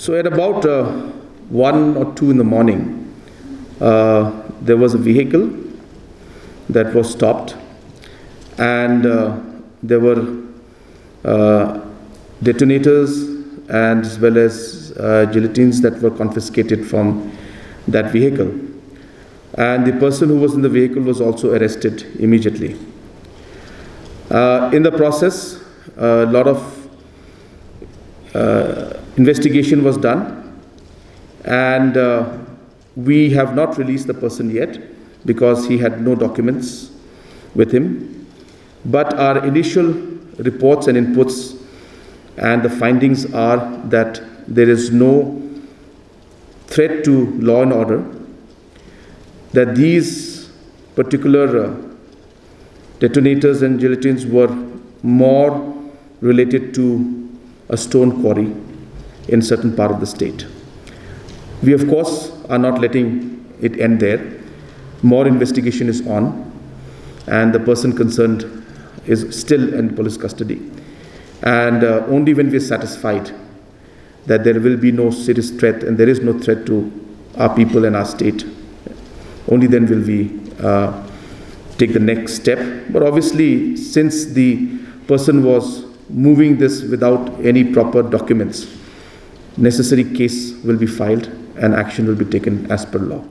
So at about 1 or 2 in the morning, there was a vehicle that was stopped, and there were detonators and as well as gelatines that were confiscated from that vehicle. And the person who was in the vehicle was also arrested immediately. In the process, a lot of investigation was done, and we have not released the person yet because he had no documents with him. But our initial reports and inputs and the findings are that there is no threat to law and order, that these particular detonators and gelatines were more related to a stone quarry in certain part of the state. We of course are not letting it end there. More investigation is on, and the person concerned is still in police custody. And only when we are satisfied that there will be no serious threat and there is no threat to our people and our state, only then will we take the next step. But obviously, since the person was moving this without any proper documents, necessary case will be filed and action will be taken as per law.